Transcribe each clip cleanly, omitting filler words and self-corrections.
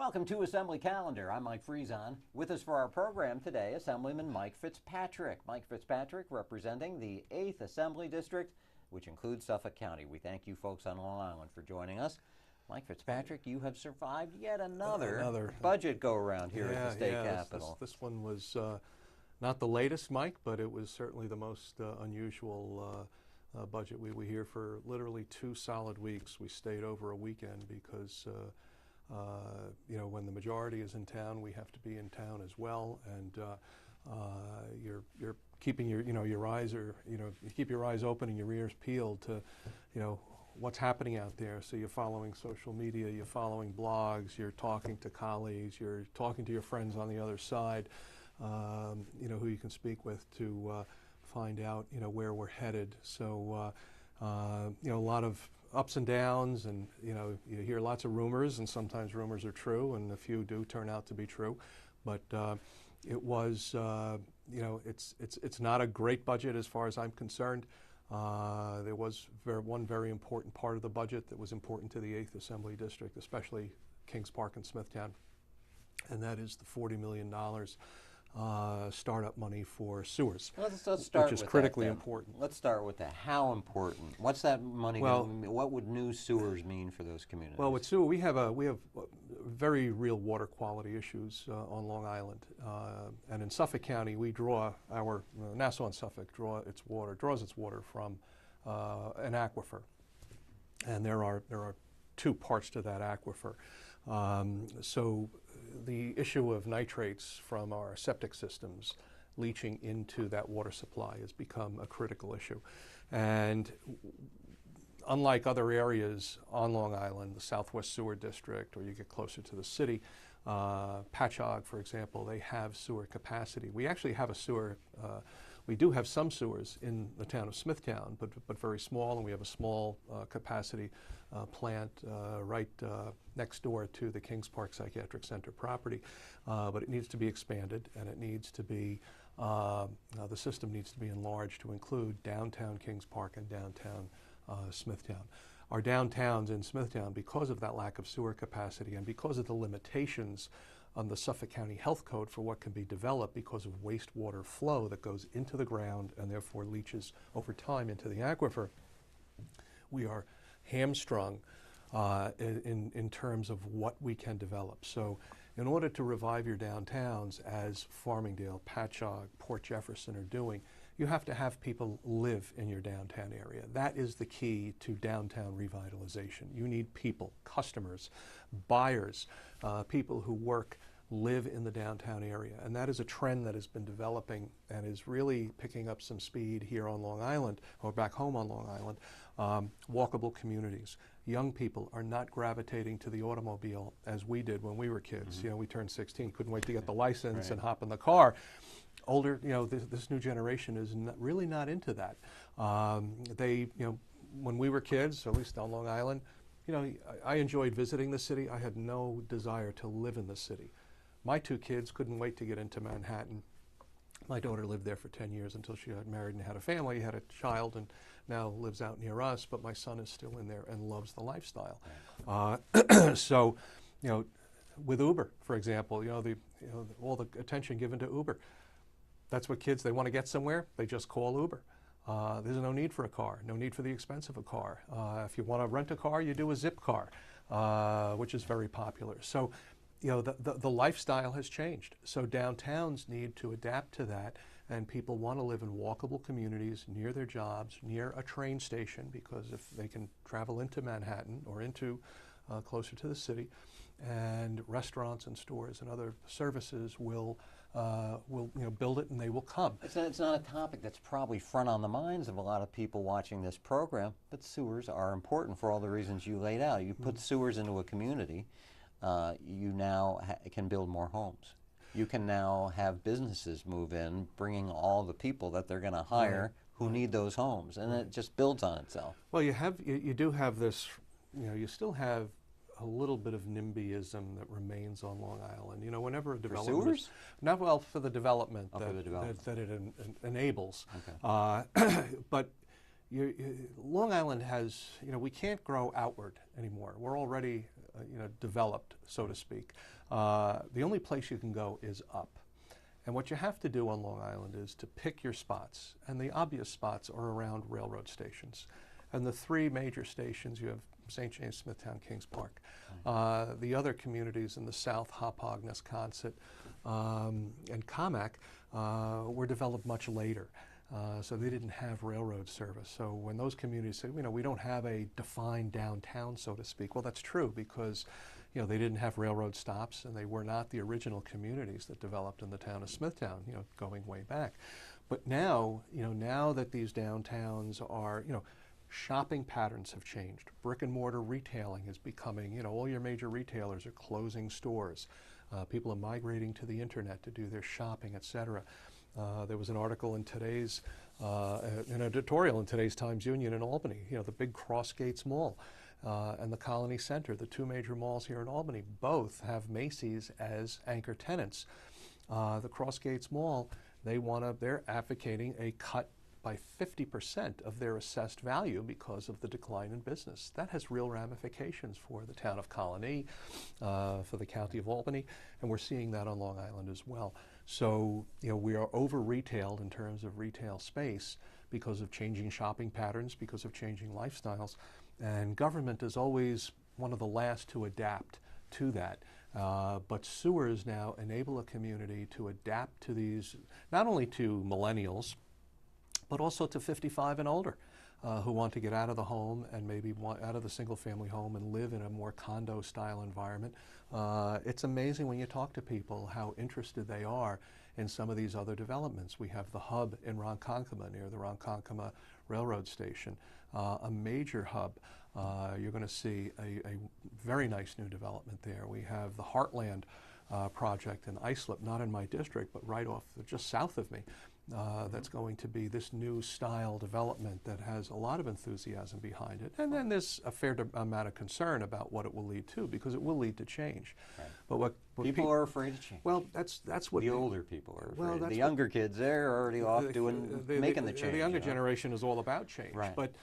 Welcome to Assembly Calendar. I'm Mike Friesen. With us for our program today, Assemblyman Mike Fitzpatrick. Mike Fitzpatrick representing the 8th Assembly District, which includes Suffolk County. We thank you folks on Long Island for joining us. Mike Fitzpatrick, you have survived yet another budget go-around here at the state capitol. This one was not the latest, Mike, but it was certainly the most unusual budget. We were here for literally 2 solid weeks. We stayed over a weekend because when the majority is in town, we have to be in town as well. And you're keeping your eyes you keep your eyes open and your ears peeled to what's happening out there. So you're following social media, you're following blogs, you're talking to colleagues, you're talking to your friends on the other side, who you can speak with to find out where we're headed. So a lot of ups and downs, and you hear lots of rumors, and sometimes rumors are true, and a few do turn out to be true. But it was it's not a great budget as far as I'm concerned. There was one very important part of the budget that was important to the 8th Assembly District, especially Kings Park and Smithtown, and that is the $40 million startup money for sewers, Let's start which is with critically that, important. Let's start with that. How important? What's that money? What would new sewers mean for those communities? Well, with sewer, we have very real water quality issues on Long Island, and in Suffolk County, we draw our Nassau and Suffolk draws its water from an aquifer, and there are 2 parts to that aquifer. So the issue of nitrates from our septic systems leaching into that water supply has become a critical issue. And unlike other areas on Long Island, the Southwest Sewer District, or you get closer to the city, Patchogue, for example, they have sewer capacity. We actually have a sewer, we do have some sewers in the town of Smithtown, but very small, and we have a small capacity plant right next door to the Kings Park Psychiatric Center property. But it needs to be expanded, and it needs to be, the system needs to be enlarged to include downtown Kings Park and downtown Smithtown. Our downtowns in Smithtown, because of that lack of sewer capacity and because of the limitations on the Suffolk County Health Code for what can be developed because of wastewater flow that goes into the ground and therefore leaches over time into the aquifer, we are hamstrung in terms of what we can develop. So in order to revive your downtowns, as Farmingdale, Patchogue, Port Jefferson are doing, you have to have people live in your downtown area. That is the key to downtown revitalization. You need people, customers, buyers, people who live in the downtown area. And that is a trend that has been developing and is really picking up some speed here on Long Island, or back home on Long Island. Walkable communities. Young people are not gravitating to the automobile as we did when we were kids. Mm-hmm. We turned 16, couldn't wait to get the license and hop in the car. Older, this new generation is really not into that. When we were kids, at least on Long Island, I enjoyed visiting the city. I had no desire to live in the city. My 2 kids couldn't wait to get into Manhattan. My daughter lived there for 10 years until she got married and had a family, had a child, and now lives out near us, but my son is still in there and loves the lifestyle. So, with Uber, for example, all the attention given to Uber. That's what kids, they want to get somewhere, they just call Uber. There's no need for a car, no need for the expense of a car. If you want to rent a car, you do a zip car, which is very popular. So, the lifestyle has changed. So downtowns need to adapt to that, and people want to live in walkable communities near their jobs, near a train station, because if they can travel into Manhattan or into closer to the city, and restaurants and stores and other services will build it, and they will come. It's not a topic that's probably front on the minds of a lot of people watching this program, but sewers are important for all the reasons you laid out. You put sewers into a community, you now can build more homes. You can now have businesses move in, bringing all the people that they're going to hire who need those homes, and it just builds on itself. Well, you do have this, you still have a little bit of NIMBYism that remains on Long Island. Whenever a development... For sewers? For the development, that it enables. Okay. But Long Island has, we can't grow outward anymore. We're already, developed, so to speak. The only place you can go is up. And what you have to do on Long Island is to pick your spots. And the obvious spots are around railroad stations. And the three major stations, you have St. James, Smithtown, Kings Park. The other communities in the south, Hauppauge, Nesconset, and Commack, were developed much later. So they didn't have railroad service. So when those communities say, we don't have a defined downtown, so to speak, well, that's true, because they didn't have railroad stops, and they were not the original communities that developed in the town of Smithtown, going way back. But now, now that these downtowns are, shopping patterns have changed. Brick and mortar retailing is becoming, all your major retailers are closing stores. People are migrating to the internet to do their shopping, et cetera. There was an article in today's, an editorial in today's Times-Union in Albany, the big Crossgates Mall and the Colony Center, the two major malls here in Albany, both have Macy's as anchor tenants. The Crossgates Mall, they're advocating a cut by 50% of their assessed value because of the decline in business. That has real ramifications for the town of Colony, for the county of Albany, and we're seeing that on Long Island as well. So, we are over-retailed in terms of retail space because of changing shopping patterns, because of changing lifestyles, and government is always one of the last to adapt to that. But sewers now enable a community to adapt to these, not only to millennials, but also to 55 and older who want to get out of the home and maybe want out of the single-family home and live in a more condo-style environment. It's amazing when you talk to people how interested they are in some of these other developments. We have the hub in Ronkonkoma near the Ronkonkoma Railroad Station, a major hub. You're going to see a very nice new development there. We have the Heartland project in Islip, not in my district, but right off, just south of me. That's going to be this new style development that has a lot of enthusiasm behind it. And then there's a fair amount of concern about what it will lead to, because it will lead to change. Right. But what people are afraid of change. Well, that's what the older people are afraid. Well, the younger kids, they're already off making the change. The younger generation is all about change. Right. But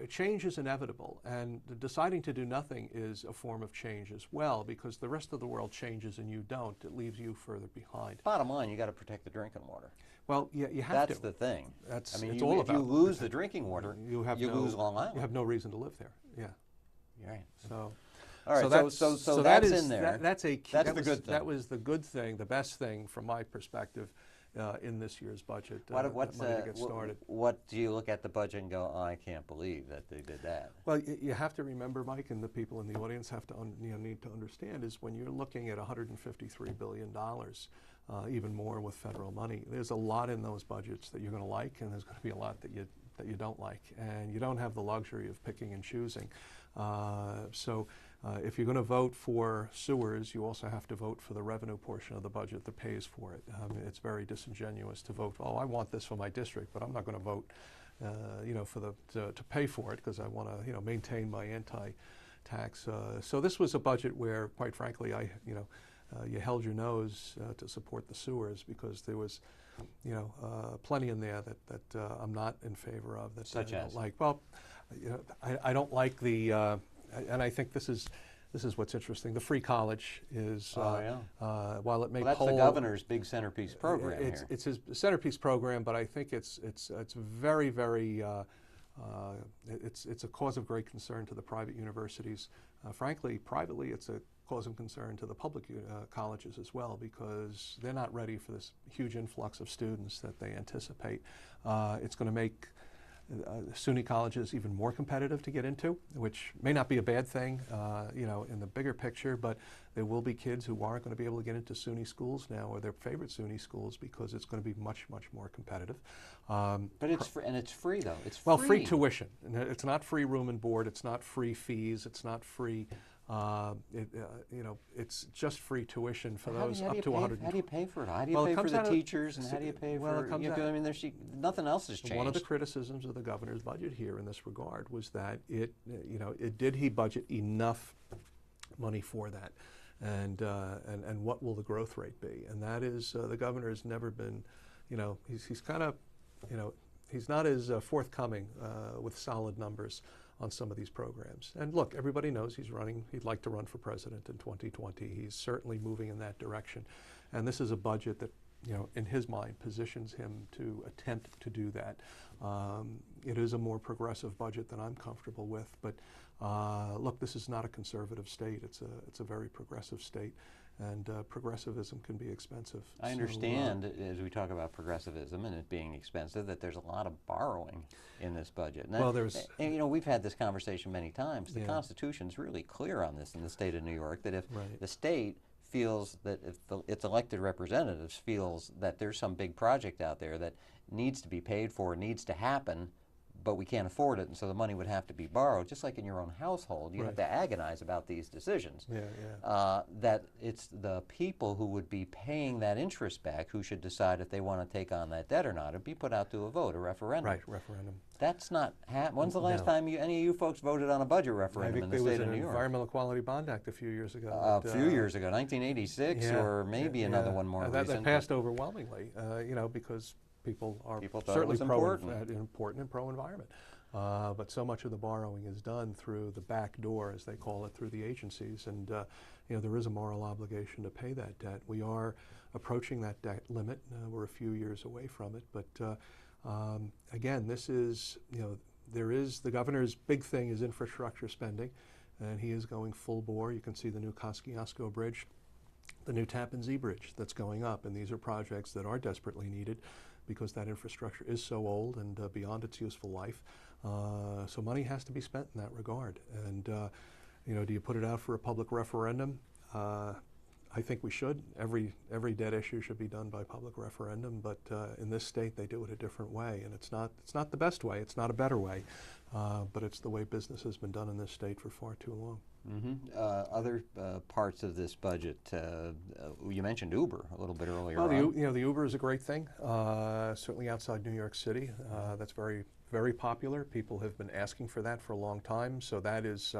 change is inevitable, and deciding to do nothing is a form of change as well, because the rest of the world changes and you don't. It leaves you further behind. Bottom line, you got to protect the drinking water. Well, you have to. That's the thing. It's if all about you lose the drinking water, you lose Long Island. You have no reason to live there. Yeah. Right. So. All right. So that's in there. That's the good thing. That was the good thing, the best thing from my perspective. In this year's budget, money to get started. What do you look at the budget and go, oh, I can't believe that they did that? Well, you have to remember, Mike, and the people in the audience have to need to understand, is when you're looking at $153 billion, even more with federal money, there's a lot in those budgets that you're going to like, and there's going to be a lot that you don't like, and you don't have the luxury of picking and choosing. If you're going to vote for sewers, you also have to vote for the revenue portion of the budget that pays for it. It's very disingenuous to vote, oh, I want this for my district, but I'm not going to vote, to pay for it, because I want to, maintain my anti-tax. So this was a budget where, quite frankly, you held your nose to support the sewers, because there was, plenty in there that I'm not in favor of. That Such I as? don't like. Well, I don't like the. And I think this is what's interesting. The free college is, while it may that's the governor's big centerpiece program here. It's his centerpiece program, but I think it's very, very, it's a cause of great concern to the private universities. Frankly, privately, it's a cause of concern to the public colleges as well, because they're not ready for this huge influx of students that they anticipate. It's going to make SUNY colleges even more competitive to get into, which may not be a bad thing, in the bigger picture, but there will be kids who aren't going to be able to get into SUNY schools now, or their favorite SUNY schools, because it's going to be much, much more competitive. But it's free, and it's free though. It's free. Well, free tuition. It's not free room and board. It's not free fees. It's not free. It's just free tuition for those up to 100. How do you pay for it? How do you pay for the teachers, and how do you pay for? Nothing else has changed. One of the criticisms of the governor's budget here in this regard was that did he budget enough money for that, and what will the growth rate be? And that is the governor has never been, he's kind of, he's not as forthcoming with solid numbers on some of these programs. And look, everybody knows he'd like to run for president in 2020. He's certainly moving in that direction. And this is a budget that, in his mind, positions him to attempt to do that. It is a more progressive budget than I'm comfortable with, but look, this is not a conservative state. It's a very progressive state, and progressivism can be expensive. I understand, as we talk about progressivism and it being expensive, that there's a lot of borrowing in this budget. And we've had this conversation many times. The Constitution's really clear on this in the state of New York, that if the state feels that if its elected representatives feels that there's some big project out there that needs to be paid for, needs to happen, but we can't afford it, and so the money would have to be borrowed, just like in your own household. You have to agonize about these decisions. That it's the people who would be paying that interest back who should decide if they want to take on that debt or not. It'd be put out to a vote, a referendum. Right, referendum. That's not when's the last time any of you folks voted on a budget referendum in the state of New York? There was an Environmental Quality Bond Act a few years ago. A few years ago, 1986, or maybe another one more recent. That passed overwhelmingly, because people are certainly important and pro-environment. But so much of the borrowing is done through the back door, as they call it, through the agencies. And there is a moral obligation to pay that debt. We are approaching that debt limit. We're a few years away from it. But again, this is, the governor's big thing is infrastructure spending, and he is going full bore. You can see the new Kosciuszko Bridge, the new Tappan Zee Bridge that's going up. And these are projects that are desperately needed, because that infrastructure is so old and beyond its useful life. So money has to be spent in that regard. And do you put it out for a public referendum? I think we should. Every debt issue should be done by public referendum, but in this state they do it a different way, and it's not the best way. It's not a better way, but it's the way business has been done in this state for far too long. Other parts of this budget, you mentioned Uber a little bit earlier. Well, the Uber is a great thing. Certainly outside New York City, that's very, very popular. People have been asking for that for a long time, so that is,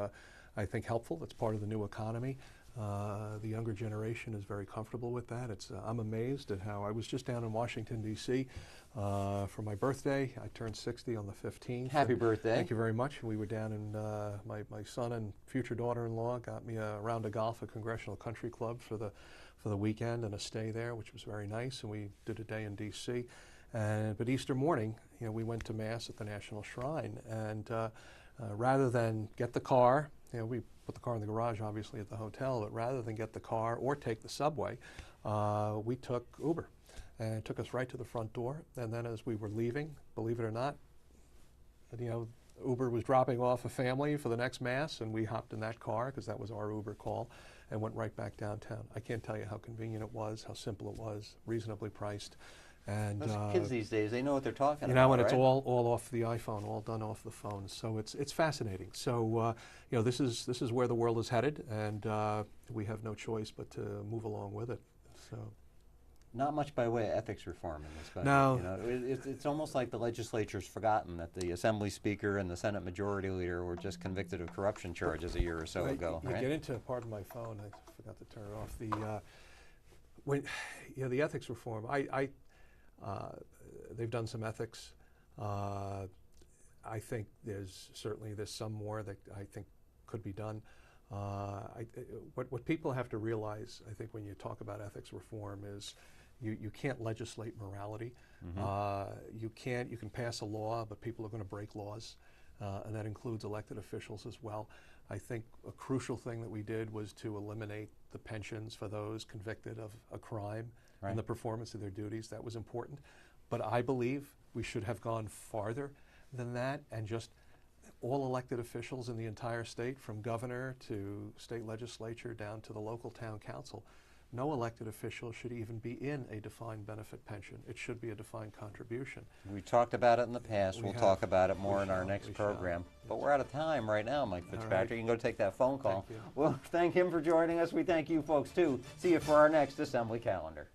I think, helpful. It's part of the new economy. The younger generation is very comfortable with that. I'm amazed at how I was just down in Washington, D.C. For my birthday. I turned 60 on the 15th. Happy birthday. Thank you very much. We were down in, my son and future daughter-in-law got me a round of golf at Congressional Country Club for the weekend and a stay there, which was very nice, and we did a day in D.C. But Easter morning, we went to Mass at the National Shrine, and rather than get the car, we put the car in the garage, obviously, at the hotel, but rather than get the car or take the subway, we took Uber. And it took us right to the front door. And then as we were leaving, believe it or not, Uber was dropping off a family for the next Mass, and we hopped in that car, because that was our Uber call, and went right back downtown. I can't tell you how convenient it was, how simple it was, reasonably priced. And those kids these days, they know what they're talking about, and it's right? all off the iPhone, all done off the phone. So it's fascinating. So this is where the world is headed, and we have no choice but to move along with it. So. Not much by way of ethics reform in this budget. No. It's almost like the legislature's forgotten that the Assembly Speaker and the Senate Majority Leader were just convicted of corruption charges a year or so ago. You get into, pardon my phone, I forgot to turn it off. The ethics reform, they've done some ethics. I think there's some more that I think could be done. What people have to realize, I think, when you talk about ethics reform is you can't legislate morality. You can pass a law, but people are going to break laws, and that includes elected officials as well. I think a crucial thing that we did was to eliminate the pensions for those convicted of a crime and the performance of their duties. That was important. But I believe we should have gone farther than that, and just all elected officials in the entire state, from governor to state legislature down to the local town council, no elected official should even be in a defined benefit pension. It should be a defined contribution. We talked about it in the past. We'll talk about it more in our next program. But we're out of time right now, Mike Fitzpatrick. You can go take that phone call. Well, thank him for joining us. We thank you folks, too. See you for our next Assembly Calendar.